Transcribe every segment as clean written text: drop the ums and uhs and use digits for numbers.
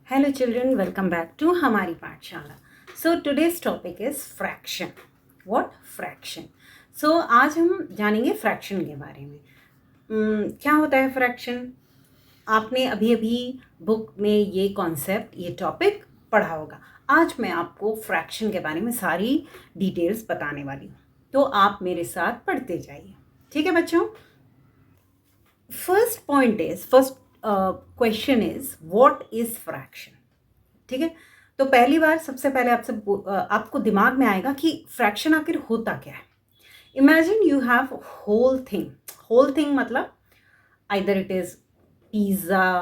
Hello children, welcome back to हमारी पाठशाला. So today's topic is fraction. What? Fraction. So आज हम जानेंगे fraction के बारे में. क्या होता है fraction? आपने अभी अभी बुक में ये कॉन्सेप्ट, ये टॉपिक पढ़ा होगा. आज मैं आपको फ्रैक्शन के बारे में सारी डिटेल्स बताने वाली हूँ, तो आप मेरे साथ पढ़ते जाइए. ठीक है बच्चों? First question is what is fraction. ठीक है, तो पहली बार सबसे पहले आपको दिमाग में आएगा कि फ्रैक्शन आखिर होता क्या है. Imagine you have whole thing मतलब either it is pizza,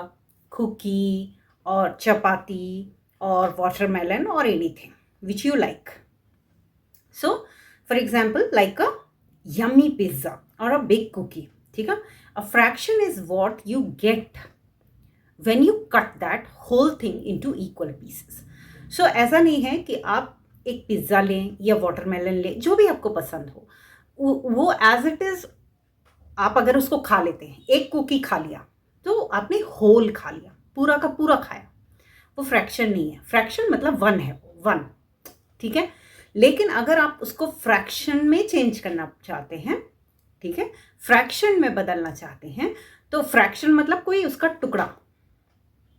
cookie और चपाती और वाटरमेलन और anything which you like. So for example like a yummy pizza और अ बिग कुकी. ठीक है, a fraction is what you get when you cut that whole thing into equal pieces. So ऐसा नहीं है कि आप एक पिज्ज़ा लें या वाटरमेलन लें, जो भी आपको पसंद हो, वो एज इट इज़ आप अगर उसको खा लेते हैं, एक कुकी खा लिया तो आपने होल खा लिया, पूरा का पूरा खाया, वो फ्रैक्शन नहीं है. फ्रैक्शन मतलब वन है, वन. ठीक है, लेकिन अगर आप उसको फ्रैक्शन में चेंज करना चाहते हैं, ठीक है, फ्रैक्शन में बदलना चाहते हैं, तो फ्रैक्शन मतलब कोई उसका टुकड़ा,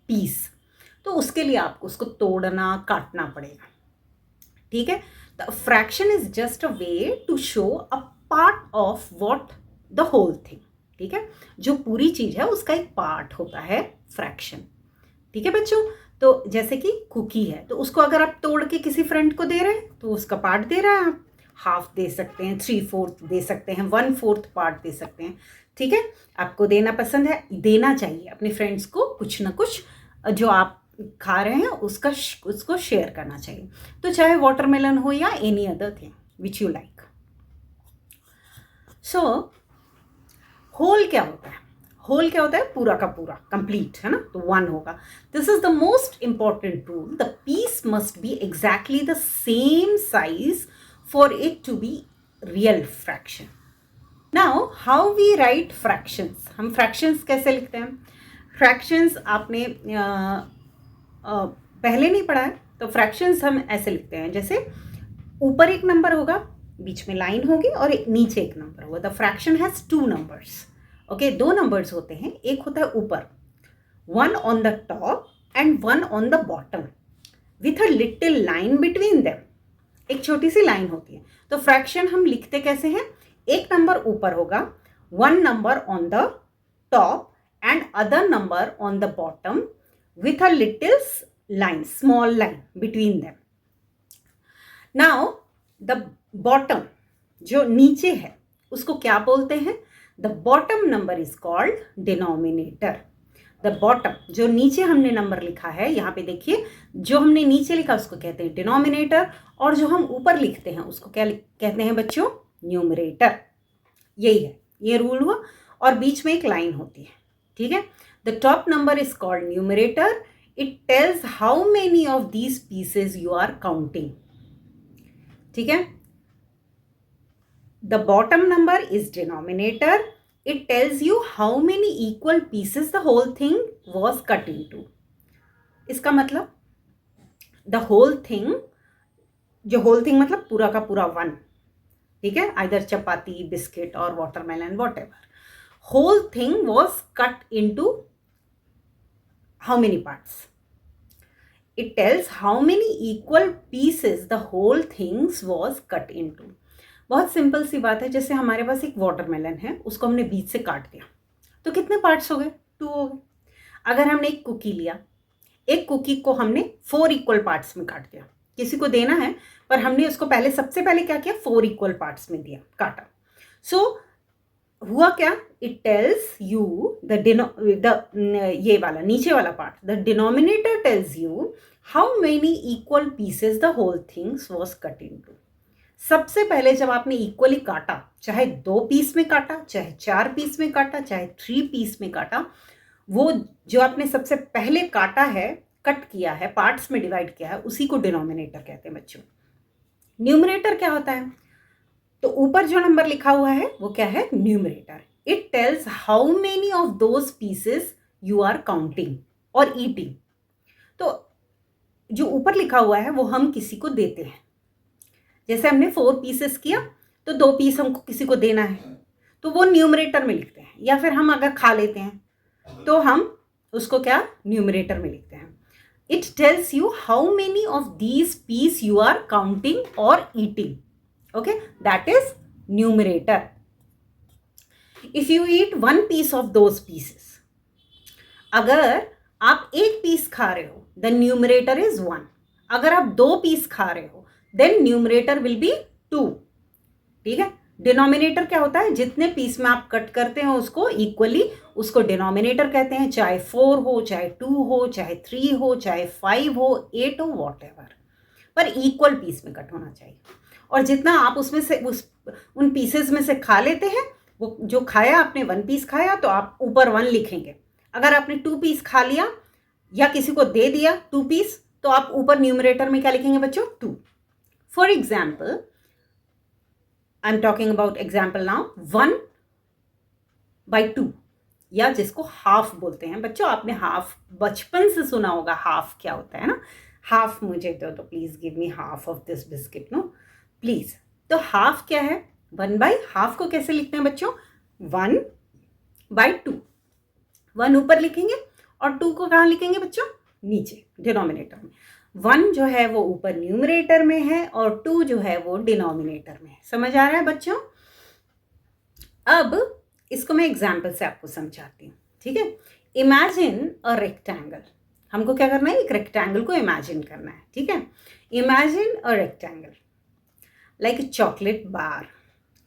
पीस, तो उसके लिए आपको उसको तोड़ना, काटना पड़ेगा. ठीक है, the fraction is just a way to show a part of what the whole thing. ठीक है, जो पूरी चीज है उसका एक पार्ट होता है फ्रैक्शन. ठीक है बच्चों, तो जैसे कि कुकी है, तो उसको अगर आप तोड़ के किसी फ्रेंड को दे रहे हैं तो उसका पार्ट दे रहा है. आप हाफ दे सकते हैं, 3/4 दे सकते हैं, 1/4 पार्ट दे सकते हैं. ठीक है, आपको देना पसंद है, देना चाहिए अपने फ्रेंड्स को कुछ ना कुछ जो आप खा रहे हैं उसको शेयर करना चाहिए. तो चाहे वाटरमेलन हो या any other thing which you like. So whole क्या होता है? होल क्या होता है? पूरा का पूरा, कंप्लीट, है ना, तो वन होगा. This is the most important rule. The piece must be exactly the same size for it to be real fraction. Now, how we write fractions? हम fractions कैसे लिखते हैं? Fractions आपने पहले नहीं पढ़ा है, तो fractions हम ऐसे लिखते हैं, जैसे ऊपर एक नंबर होगा, बीच में लाइन होगी और नीचे एक नंबर होगा. The fraction has 2 numbers. Okay, 2 numbers होते हैं. एक होता है ऊपर, 1 on the top and 1 on the bottom with a little line between them. एक छोटी सी लाइन होती है. तो फ्रैक्शन हम लिखते कैसे हैं? एक नंबर ऊपर होगा, 1 number on the top and other number on the bottom with a little line, small line between them. Now the bottom, जो नीचे है, उसको क्या बोलते हैं? The bottom number is called denominator. The bottom, जो नीचे हमने नंबर लिखा है, यहाँ पे देखिए, जो हमने नीचे लिखा उसको कहते हैं डिनोमिनेटर, और जो हम ऊपर लिखते हैं उसको क्या कहते हैं बच्चों? न्यूमरेटर. यही है, ये रूल हुआ. और बीच में एक लाइन होती है. ठीक है, the top number is called numerator. It tells how many of these pieces you are counting. ठीक है, the bottom number is denominator. It tells you how many equal pieces the whole thing was cut into. इसका मतलब the whole thing, जो whole thing मतलब पूरा का पूरा one. ठीक है, either चपाती, बिस्किट और watermelon, whatever. Whole thing was cut into how many parts? It tells how many equal pieces the whole things was cut into. बहुत सिंपल सी बात है. जैसे हमारे पास एक वाटरमेलन है, उसको हमने बीच से काट दिया, तो कितने पार्ट्स हो गए? 2 हो गए. अगर हमने एक कुकी लिया, एक कुकी को हमने 4 इक्वल पार्ट्स में काट दिया, किसी को देना है, पर हमने उसको सबसे पहले क्या किया? 4 इक्वल पार्ट्स में दिया, काटा. सो हुआ क्या? इट टेल्स यू ये वाला नीचे वाला part, the denominator tells you how many equal pieces the whole things was cut into. सबसे पहले जब आपने इक्वली काटा, चाहे 2 पीस में काटा, चाहे 4 पीस में काटा, चाहे 3 पीस में काटा, वो जो आपने सबसे पहले काटा है, कट किया है, पार्ट्स में डिवाइड किया है, उसी को डिनोमिनेटर कहते हैं बच्चों. न्यूमरेटर क्या होता है? तो ऊपर जो नंबर लिखा हुआ है वो क्या है? Numerator. It tells how many of those pieces you are counting और ईटिंग. तो जो ऊपर लिखा हुआ है वो हम किसी को देते हैं। जैसे हमने 4 पीसेस किया तो 2 पीस हमको किसी को देना है, तो वो न्यूमरेटर में लिखते हैं। या फिर हम अगर खा लेते हैं तो हम उसको क्या न्यूमरेटर में लिखते हैं। It tells you how many of these piece you are counting और eating. Okay, that is numerator. If you eat 1 piece of those pieces, अगर आप 1 पीस खा रहे हो देन न्यूमरेटर इज 1। अगर आप 2 पीस खा रहे हो देन न्यूमरेटर विल बी 2। ठीक है, डिनोमिनेटर क्या होता है, जितने पीस में आप कट करते हैं उसको इक्वली, उसको डिनोमिनेटर कहते हैं। चाहे 4 हो, चाहे 2 हो, चाहे 3 हो, चाहे 5 हो, 8 हो, वॉटएवर, पर इक्वल पीस में कट होना चाहिए। और जितना आप उसमें से उन पीसेस में से खा लेते हैं, वो जो खाया आपने 1 पीस खाया तो आप ऊपर 1 लिखेंगे। अगर आपने 2 पीस खा लिया या किसी को दे दिया 2 पीस, तो आप ऊपर न्यूमरेटर में क्या लिखेंगे बच्चों, 2। For example, I am talking about example now, 1/2, या जिसको हाफ बोलते हैं। बच्चों आपने हाफ बचपन से सुना होगा, हाफ क्या होता है ना। हाफ मुझे दो तो please give me half of this biscuit, no please. तो हाफ क्या है, 1/2 को कैसे लिखते हैं बच्चों, 1/2। 1 ऊपर लिखेंगे और 2 को कहाँ लिखेंगे बच्चों, नीचे डिनोमिनेटर में। 1 जो है वो ऊपर न्यूमरेटर में है और 2 जो है वो डिनोमिनेटर में है। समझ आ रहा है बच्चों। अब इसको मैं एग्जाम्पल से आपको समझाती हूँ। ठीक है, इमेजिन अ रेक्टेंगल। हमको क्या करना है, एक रेक्टेंगल को इमेजिन करना है। ठीक है, imagine a rectangle like a chocolate bar.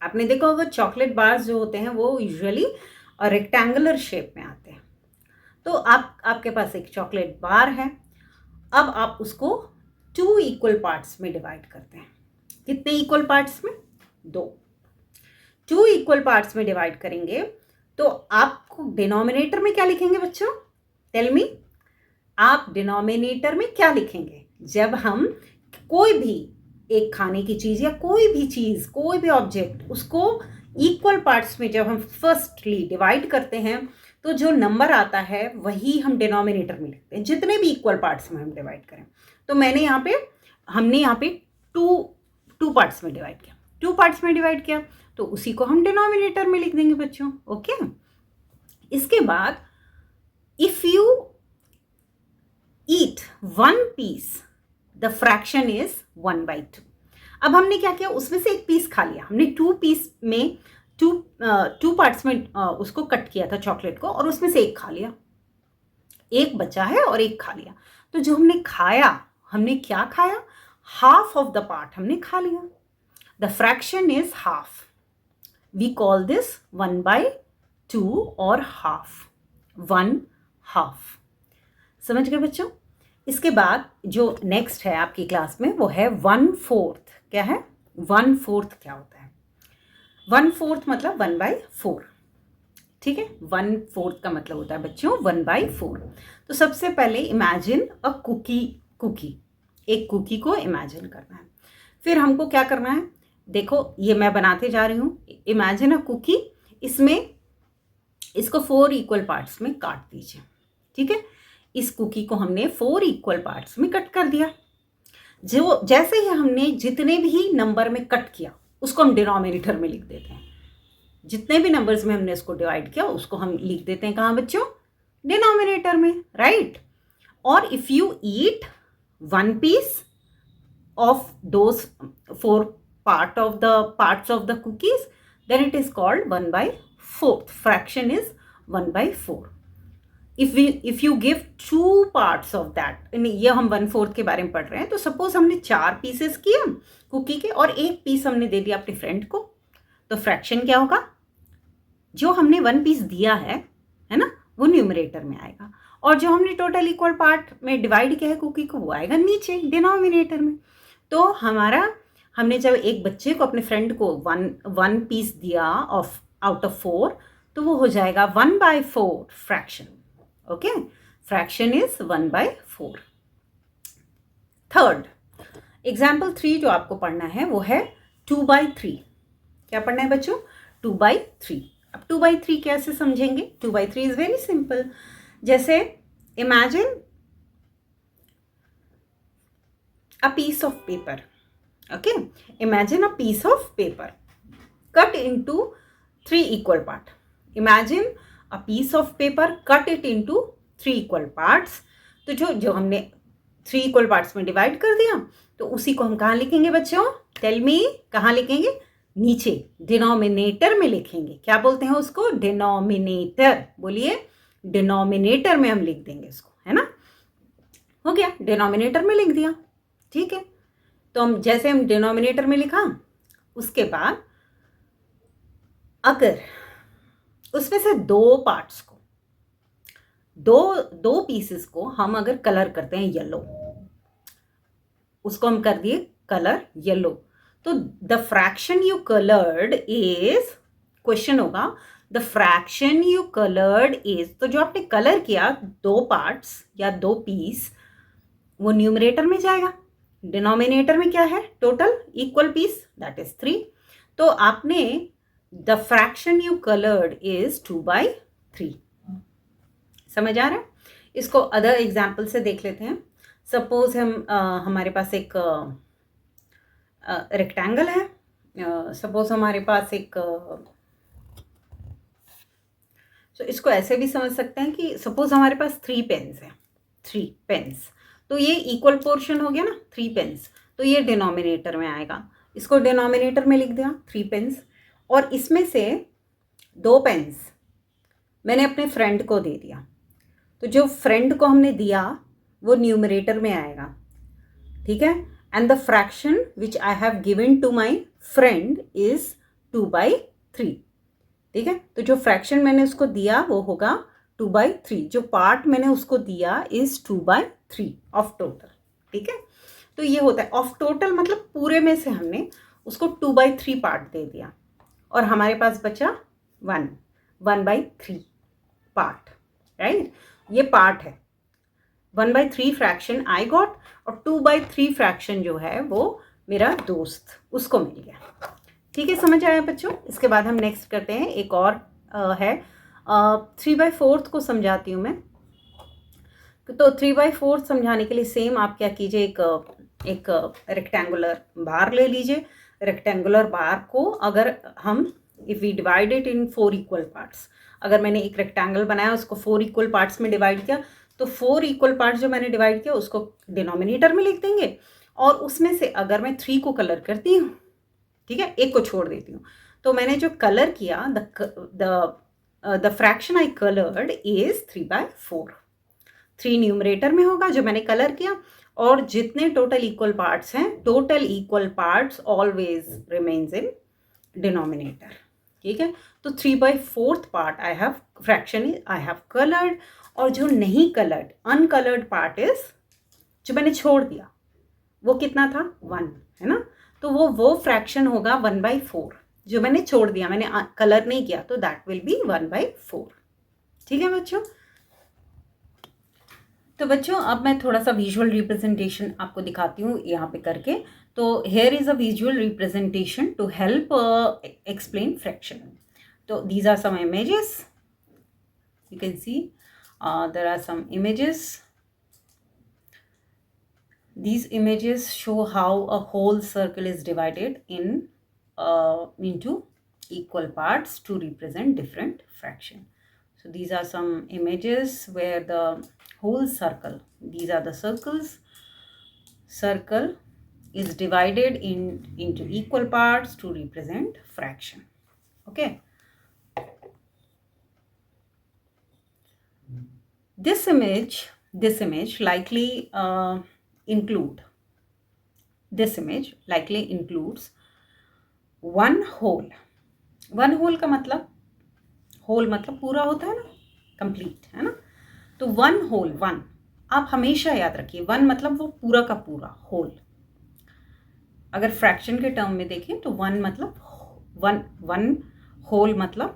आपने देखा होगा चॉकलेट बार्स जो होते हैं वो यूजुअली रेक्टेंगुलर शेप में आते हैं। तो आपके पास एक चॉकलेट बार है। अब आप उसको 2 इक्वल पार्ट्स में डिवाइड करते हैं। कितने इक्वल पार्ट्स में, 2। 2 इक्वल पार्ट्स में डिवाइड करेंगे तो आपको डिनोमिनेटर में क्या लिखेंगे बच्चों, टेल मी। आप डिनोमिनेटर में क्या लिखेंगे, जब हम कोई भी एक खाने की चीज या कोई भी चीज, कोई भी ऑब्जेक्ट, उसको इक्वल पार्ट्स में जब हम फर्स्टली डिवाइड करते हैं तो जो नंबर आता है वही हम डिनोमिनेटर में लिखते हैं, जितने भी इक्वल पार्ट्स में हम डिवाइड करें। तो हमने यहाँ पे टू पार्ट्स में डिवाइड किया, 2 पार्ट्स में डिवाइड किया, तो उसी को हम डिनोमिनेटर में लिख देंगे बच्चों। ओके, इसके बाद if you eat 1 piece the fraction is 1/2। अब हमने क्या किया, उसमें से 1 पीस खा लिया। हमने 2 पीस में 2 पार्ट्स में उसको कट किया था चॉकलेट को, और उसमें से 1 खा लिया। 1 बचा है और 1 खा लिया। तो जो हमने खाया, हमने क्या खाया, हाफ ऑफ द पार्ट हमने खा लिया। The fraction is half. We call this 1/2 और हाफ, 1/2। समझ गए बच्चों। इसके बाद जो नेक्स्ट है आपकी क्लास में वो है 1/4। क्या है 1/4, क्या होता है 1/4 मतलब 1/4। ठीक है, 1/4 का मतलब होता है बच्चों 1/4। तो सबसे पहले इमेजिन अ कुकी, एक कुकी को इमेजिन करना है। फिर हमको क्या करना है, देखो ये मैं बनाते जा रही हूँ, इमेजिन अ कुकी। इसको 4 इक्वल पार्ट्स में काट दीजिए। ठीक है, इस कुकी को हमने 4 इक्वल पार्ट्स में कट कर दिया। जो जैसे ही हमने जितने भी नंबर में कट किया उसको हम डिनोमिनेटर में लिख देते हैं। जितने भी नंबर्स में हमने इसको डिवाइड किया उसको हम लिख देते हैं कहाँ बच्चों, डिनोमिनेटर में, राइट। और if you eat 1 piece of those 4 parts of the cookies, then it is called 1/4. Fraction is 1/4. If you give 2 parts of that, ये हम 1/4 के बारे में पढ़ रहे हैं। तो सपोज हमने 4 पीसेस किए कुकी के और 1 पीस हमने दे दिया अपने फ्रेंड को, तो फ्रैक्शन क्या होगा, जो हमने 1 पीस दिया है ना, वो न्यूमरेटर में आएगा, और जो हमने टोटल इक्वल पार्ट में डिवाइड किया है कुकी को वो आएगा नीचे डिनोमिनेटर में। तो हमने जब एक बच्चे को, अपने फ्रेंड को 1 पीस दिया आउट ऑफ 4, तो वो हो जाएगा 1/4 fraction. Okay, fraction is 1/4। Third example 3 जो आपको पढ़ना है वो है 2/3। क्या पढ़ना है बच्चों, 2/3। अब 2/3 कैसे समझेंगे, 2/3 इज वेरी सिंपल। जैसे imagine a piece of paper. Okay, imagine a piece of paper cut into 3 equal part. Imagine a piece of paper, cut it into 3 equal parts. तो जो हमने 3 इक्वल पार्ट्स में डिवाइड कर दिया, तो उसी को हम कहाँ लिखेंगे बच्चों? टेल मी, कहाँ लिखेंगे? नीचे डिनोमिनेटर में लिखेंगे. क्या बोलते हैं उसको? डिनोमिनेटर. बोलिए, डिनोमिनेटर में हम लिख देंगे इसको, है ना? हो गया, डिनोमिनेटर में लिख दिया. ठीक है, तो हम जैसे हम डिनोमिनेटर में लिखा, उसके बाद अगर उसमें से 2 पार्ट्स को, दो पीसेस को हम अगर कलर करते हैं येलो, उसको हम कर दिए कलर येलो, तो the fraction you coloured is, question होगा the fraction you coloured is, तो जो आपने कलर किया 2 पार्ट्स या 2 पीस, वो न्यूमरेटर में जाएगा. डिनोमिनेटर में क्या है? Total equal piece, that is 3. तो आपने the fraction you coloured is 2/3. समझ आ रहा है? इसको अदर एग्जाम्पल से देख लेते हैं. सपोज हमारे पास एक रेक्टेंगल है. सपोज हमारे पास एक तो इसको ऐसे भी समझ सकते हैं कि सपोज हमारे पास 3 पेन्स हैं. 3 पेन्स, तो ये इक्वल पोर्शन हो गया ना, 3 पेन्स, तो ये डिनोमिनेटर में आएगा. इसको डिनोमिनेटर में लिख दिया 3 पेन्स, और इसमें से 2 पेन्स मैंने अपने फ्रेंड को दे दिया. तो जो फ्रेंड को हमने दिया वो न्यूमरेटर में आएगा. ठीक है, and the fraction which I have given to my friend is 2/3. ठीक है, तो जो फ्रैक्शन मैंने उसको दिया वो होगा 2/3. जो पार्ट मैंने उसको दिया इज 2/3 ऑफ टोटल. ठीक है, तो ये होता है ऑफ टोटल, मतलब पूरे में से हमने उसको 2/3 पार्ट दे दिया, और हमारे पास बचा 1/3 पार्ट. राइट, ये पार्ट है. 1/3 फ्रैक्शन आई गॉट, और 2/3 फ्रैक्शन जो है वो मेरा दोस्त, उसको मिल गया. ठीक है, समझ आया बच्चों? इसके बाद हम नेक्स्ट करते हैं. एक और है 3/4 को समझाती हूँ मैं. तो 3/4 समझाने के लिए सेम आप क्या कीजिए, एक रेक्टेंगुलर बार ले लीजिए. रेक्टेंगुलर बार को अगर हम if we divide it in 4 equal parts, अगर मैंने एक रेक्टेंगल बनाया उसको 4 इक्वल पार्ट्स में डिवाइड किया, तो 4 इक्वल पार्ट्स जो मैंने डिवाइड किया उसको डिनोमिनेटर में लिख देंगे, और उसमें से अगर मैं 3 को कलर करती हूँ, ठीक है, एक को छोड़ देती हूँ, तो मैंने जो कलर किया the fraction I coloured is 3/4. 3 numerator में होगा जो मैंने कलर किया, और जितने टोटल इक्वल पार्ट्स हैं, total equal parts always remains in denominator. ठीक है, तो 3/4 part I have fraction I have coloured, और जो नहीं कलर्ड अनकलर्ड पार्ट इज, जो मैंने छोड़ दिया, वो कितना था? 1, है ना? तो वो फ्रैक्शन होगा 1/4. जो मैंने छोड़ दिया, मैंने कलर नहीं किया, तो दैट विल बी 1/4. ठीक है बच्चों? तो बच्चों अब मैं थोड़ा सा विजुअल रिप्रेजेंटेशन आपको दिखाती हूँ यहाँ पे करके. तो here is a visual representation to help explain fraction. तो these are some images, you can see there are some images. These images show how a whole circle is divided into equal parts to represent different fraction. So these are some images where the whole circle, these are the circle is divided into equal parts to represent fraction. Okay. This image likely includes one whole. One whole का मतलब, whole मतलब पूरा होता है ना, complete, है ना? तो वन होल, वन आप हमेशा याद रखिए, वन मतलब वो पूरा का पूरा होल. अगर फ्रैक्शन के टर्म में देखें तो वन मतलब वन होल मतलब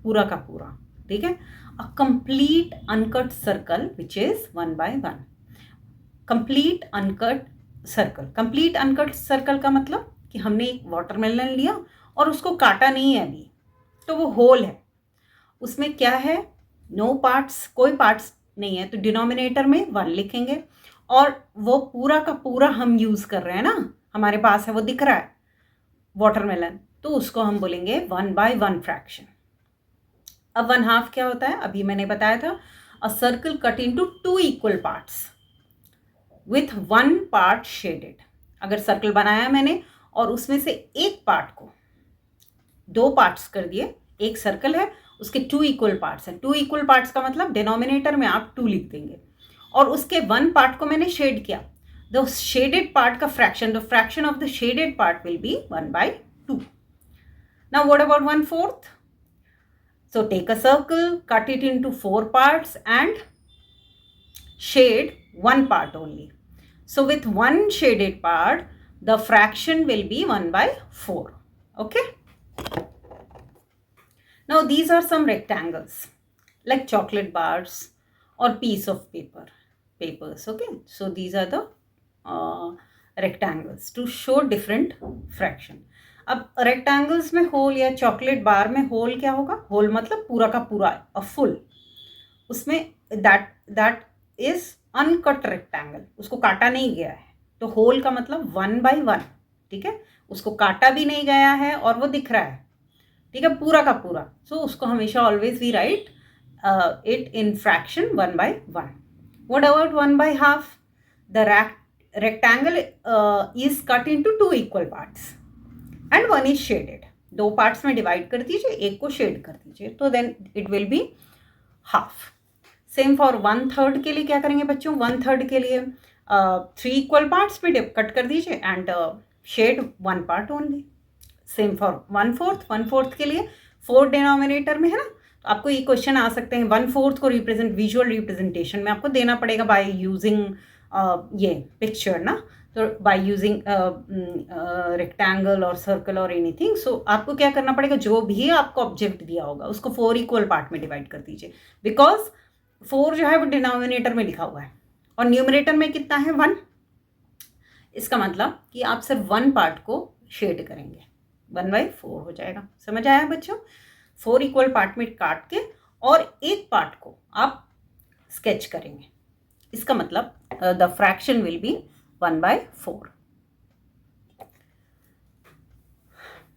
पूरा का पूरा. ठीक है, a complete uncut circle which is 1/1. Complete uncut circle. Complete uncut circle का मतलब कि हमने एक वाटरमेलन लिया और उसको काटा नहीं है अभी, तो वो होल है. उसमें क्या है? नो पार्ट्स, कोई पार्ट्स नहीं है, तो डिनोमिनेटर में 1 लिखेंगे, और वो पूरा का पूरा हम यूज़ कर रहे हैं ना, हमारे पास है, वो दिख रहा है वाटरमेलन, तो उसको हम बोलेंगे 1/1 फ्रैक्शन। अब 1/2 क्या होता है? अभी मैंने बताया था, a circle cut into 2 equal parts with 1 part shaded. अगर सर्कल बनाया मैंने और उसमें से एक पार्ट को 2 पार्ट्स कर दिए, एक सर्कल है, उसके 2 इक्वल पार्ट्स हैं। 2 इक्वल पार्ट्स का मतलब डिनोमिनेटर में आप 2 लिख देंगे और उसके 1 पार्ट को मैंने शेड किया। द शेडेड पार्ट का fraction, the fraction of the shaded part will be 1/2। Now what about 1/4? So take a circle, cut it into 4 parts and shade one part only. So with one shaded part, the fraction will be 1/4. Okay. Now these are some rectangles like chocolate bars or piece of papers. Okay. So these are the rectangles to show different fraction. अब rectangles में whole या chocolate bar में whole क्या होगा? Whole मतलब पूरा का पूरा, अ फुल, उसमें दैट इज अनकट रेक्टेंगल, उसको काटा नहीं गया है, तो होल का मतलब 1/1, ठीक है, उसको काटा भी नहीं गया है और वो दिख रहा है, ठीक है, पूरा का पूरा। सो उसको हमेशा always we write it in fraction 1/1. What about 1/2? The rectangle is cut into 2 equal parts and one is shaded. 2 parts में डिवाइड कर दीजिए, एक को शेड कर दीजिए, तो then it will be half. Same for 1/3 के लिए क्या करेंगे बच्चों? 1/3 के लिए 3 इक्वल पार्ट्स में कट कर दीजिए and shade 1 part only. Same for 1/4 के लिए 4 डिनोमिनेटर में है ना, तो आपको ये क्वेश्चन आ सकते हैं। 1/4 को रिप्रेजेंट विजुअल रिप्रेजेंटेशन में आपको देना पड़ेगा बाय यूजिंग ये पिक्चर ना, तो बाय यूजिंग रेक्टेंगल और सर्कल और एनीथिंग। सो आपको क्या करना पड़ेगा? जो भी आपको ऑब्जेक्ट दिया होगा उसको 4 इक्वल पार्ट में डिवाइड कर दीजिए, बिकॉज 4 जो है वो डिनोमिनेटर में लिखा हुआ है और न्यूमरेटर में कितना है? 1। इसका मतलब कि आप सिर्फ 1 पार्ट को शेड करेंगे, 1/4 हो जाएगा। समझ आया बच्चों? 4 इक्वल पार्ट में काट के और एक पार्ट को आप स्केच करेंगे, इसका मतलब द फ्रैक्शन विल बी 1/4।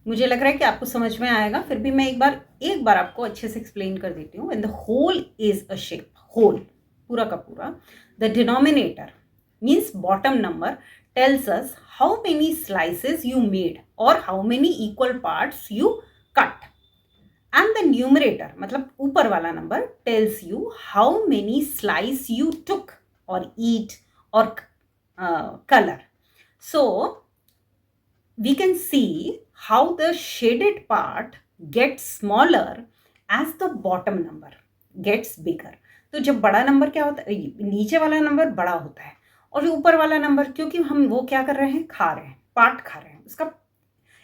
मुझे लग रहा है कि आपको समझ में आएगा, फिर भी मैं एक बार आपको अच्छे से एक्सप्लेन कर देती हूँ। When the whole is a shape, whole पूरा का पूरा, the denominator means bottom number tells us how many slices you made or how many equal parts you cut, and the numerator मतलब ऊपर वाला number tells you how many slice you took or eat or color. So we can see how the shaded part gets smaller as the bottom number gets bigger. तो जब बड़ा number क्या होता है, नीचे वाला नंबर बड़ा होता है और जो ऊपर वाला नंबर, क्योंकि हम वो क्या कर रहे हैं? खा रहे हैं, पार्ट खा रहे हैं, उसका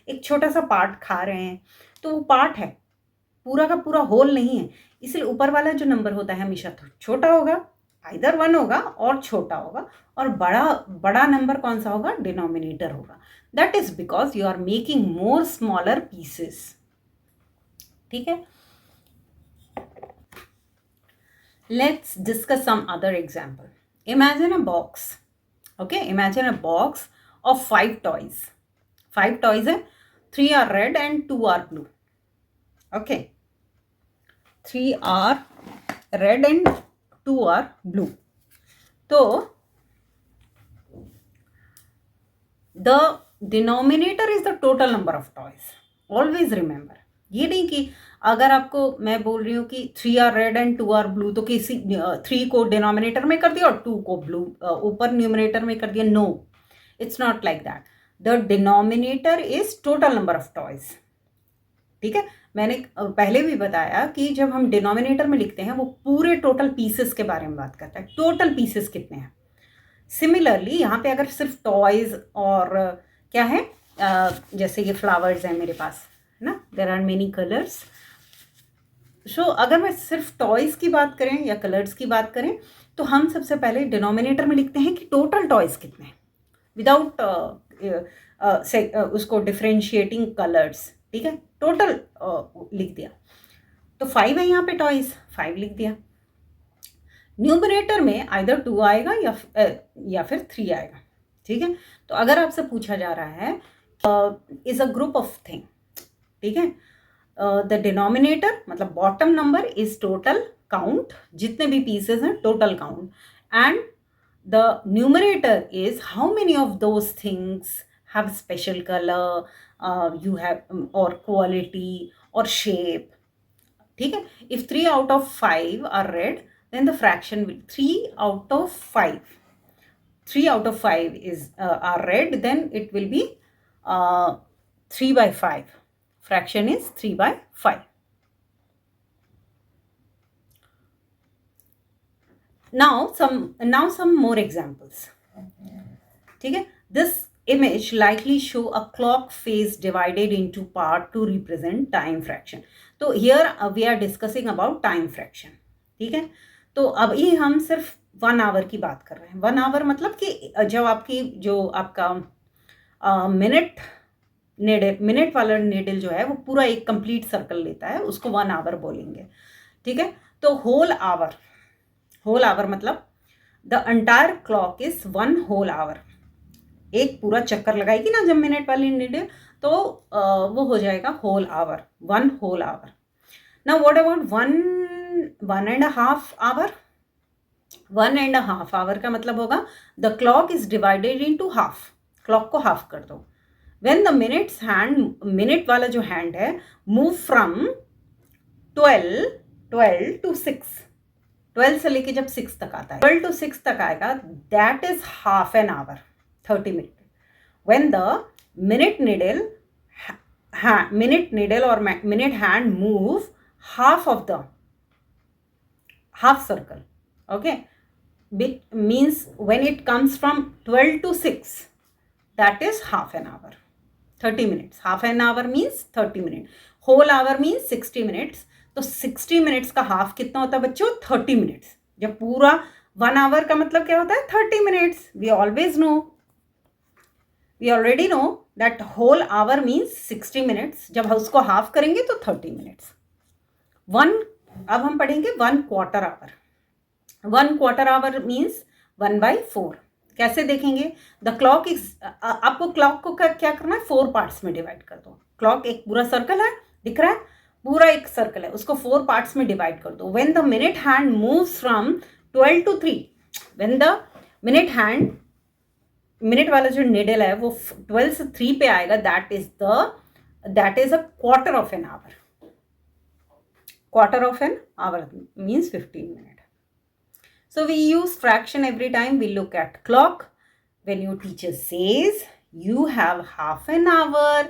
एक छोटा सा पार्ट खा रहे हैं, तो वो पार्ट है, पूरा का पूरा होल नहीं है, इसलिए ऊपर वाला जो नंबर होता है हमेशा तो छोटा होगा, आइदर 1 होगा और छोटा होगा, और बड़ा नंबर कौन सा होगा? डिनोमिनेटर होगा। That is because you are making more smaller pieces, ठीक है। Let's discuss some other example. Imagine a box. Okay, imagine a box of 5 toys. 5 toys है, 3 are red and 2 are blue. Okay, 3 are red and 2 are blue. तो the denominator is the total number of toys. Always remember. ये नहीं कि अगर आपको मैं बोल रही हूँ कि 3 are red and 2 are blue, तो किसी 3 को डिनोमिनेटर में कर दिया और 2 को ब्लू ऊपर न्यूमरेटर में कर दिया। No, it's not like that. The denominator is total number of toys, ठीक है। मैंने पहले भी बताया कि जब हम डिनोमिनेटर में लिखते हैं वो पूरे टोटल पीसेस के बारे में बात करता है, टोटल पीसेस कितने हैं। सिमिलरली यहाँ पे अगर सिर्फ टॉयज और क्या है, जैसे ये फ्लावर्स हैं मेरे पास ना, देयर आर मेनी कलर्स। सो अगर मैं सिर्फ टॉयज की बात करें या कलर्स की बात करें, तो हम सबसे पहले डिनोमिनेटर में लिखते हैं कि टोटल टॉयज कितने हैं, विदाउट उसको डिफ्रेंशिएटिंग कलर्स, ठीक है। टोटल लिख दिया, तो 5 है यहाँ पे टॉयज, 5 लिख दिया। न्यूमरेटर में आइदर 2 आएगा या फिर 3 आएगा, ठीक है। तो अगर आपसे पूछा जा रहा है is a group of thing, ठीक है, द डिनोमिनेटर मतलब bottom number is total count, जितने भी पीसेस हैं total count, and the numerator is how many of those things have special colour you have और क्वालिटी और शेप, ठीक है। If 3 out of 5 are red, then the fraction will 3 out of 5 is are red, then it will be 3/5. Fraction is 3/5. Now some more examples. Okay, this image likely show a clock face divided into part to represent time fraction. तो here we are discussing about time fraction, ठीक है। तो अभी हम सिर्फ 1 our की बात कर रहे हैं। 1 आवर मतलब कि जब आपकी जो आपका मिनट वाला निडल जो है वो पूरा एक कंप्लीट सर्कल लेता है, उसको 1 आवर बोलेंगे, ठीक है। तो होल आवर मतलब the entire clock is 1 whole hour. एक पूरा चक्कर लगाएगी ना जब मिनट वाली निडल, तो वो हो जाएगा whole hour, 1 whole hour. Now what about 1.5 hour? 1.5 hour का मतलब होगा the clock is divided into half, clock को हाफ कर दो। व्हेन द मिनट वाला जो हैंड है मूव फ्रॉम 12 टू 6, 12 से लेके जब 6 तक आता है, 12 to 6 तक आएगा, that is half an hour, 30 minute. When the minute needle और minute hand move half of the half circle, okay, means when it comes from 12 to 6, that is half an hour, 30 minutes. Half an hour means 30 minutes, whole hour means 60 minutes. तो 60 minutes का half कितना होता है बच्चों? 30 minutes. जब पूरा 1 hour का मतलब क्या होता है? 30 minutes. We already know that whole hour means 60 minutes. जब उसको हाफ करेंगे तो 30 minutes. अब हम पढ़ेंगे 1 quarter hour. 1 quarter hour means 1/4. कैसे देखेंगे? द क्लॉक इज, आपको क्लॉक को क्या करना है? 4 पार्ट्स में डिवाइड कर दो। क्लॉक एक पूरा सर्कल है, दिख रहा है, पूरा एक सर्कल है, उसको 4 पार्ट्स में डिवाइड कर दो। When the minute hand moves from 12 to 3, when the minute वाला जो निडल है वो 12 से 3 पे आएगा, that is a quarter of an hour. Quarter of an hour means 15 minutes. So we use fraction every time we look at clock. When your teacher says you have half an hour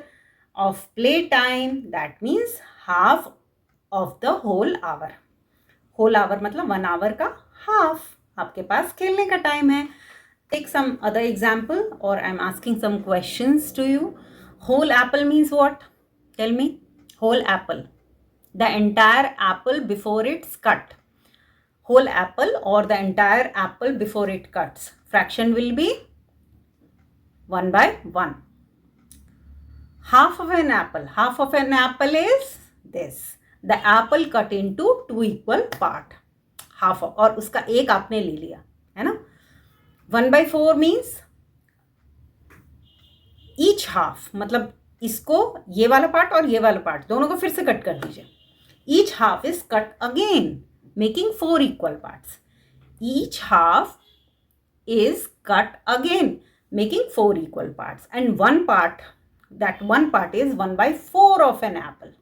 of play time, that means half of the whole hour. Whole hour मतलब 1 hour का half, आपके पास खेलने का time है। Take some other example or I'm asking some questions to you. Whole apple means what? Tell me. Whole apple. The entire apple before it's cut. Whole apple or the entire apple before it cuts. Fraction will be 1/1. Half of an apple. Half of an apple is this. The apple cut into 2 equal part. Half of, और उसका एक आपने ले लिया है ना। 1/4 means each half, मतलब इसको ये वाला पार्ट और ये वाला पार्ट दोनों को फिर से कट कर दीजिए। Each half is cut again, making 4 equal parts. Each half is cut again, making 4 equal parts. And that one part is 1/4 of an apple.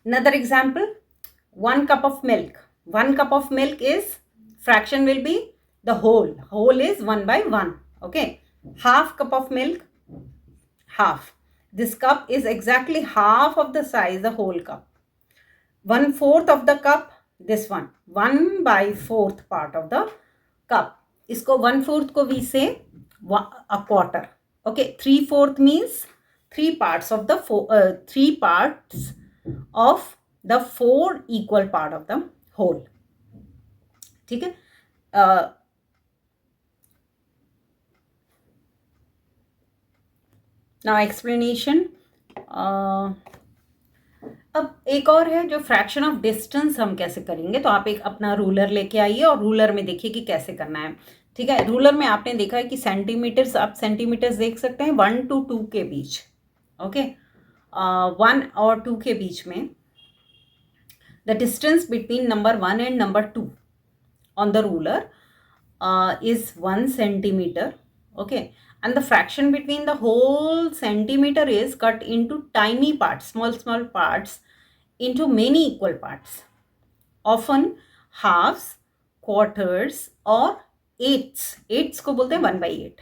Another example, 1 cup of milk. 1 cup of milk is, fraction will be the whole. Whole is 1/1. Okay. Half cup of milk, half. This cup is exactly half of the size, the whole cup. 1/4 of the cup, this one. 1/4 part of the cup. इसको 1/4 को we say a quarter. Okay. 3/4 means 3 parts of the 4 equal part of the whole. ठीक है। Now explanation. अब एक और है जो fraction of distance हम कैसे करेंगे। तो आप एक अपना रूलर लेके आइए और रूलर में देखिए कि कैसे करना है। ठीक है, रूलर में आपने देखा है कि सेंटीमीटर्स, आप सेंटीमीटर्स देख सकते हैं 1 to 2 के बीच। ओके, 1 और 2 के बीच में the distance between number 1 and number 2 on the ruler is 1 centimeter. Okay, and the fraction between the whole centimeter is cut into tiny parts, small parts, into many equal parts, often halves, quarters or eighths. eighths को बोलते हैं 1/8।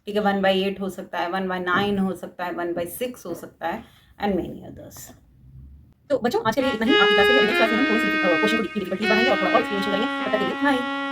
ठीक है, 1/8 हो सकता है, 1/9 हो सकता है, 1/6 हो सकता है, एंड मेनी अदर्स। तो बच्चों आज के लिए इतना ही। आपकी क्लास के लिए नेक्स्ट क्लास में हम थोड़ी सी क्वेश्चन को डिफिकल्टीज बनाएंगे और थोड़ा और एक्सप्लेनेशन करेंगे। तब तक के लिए बाय।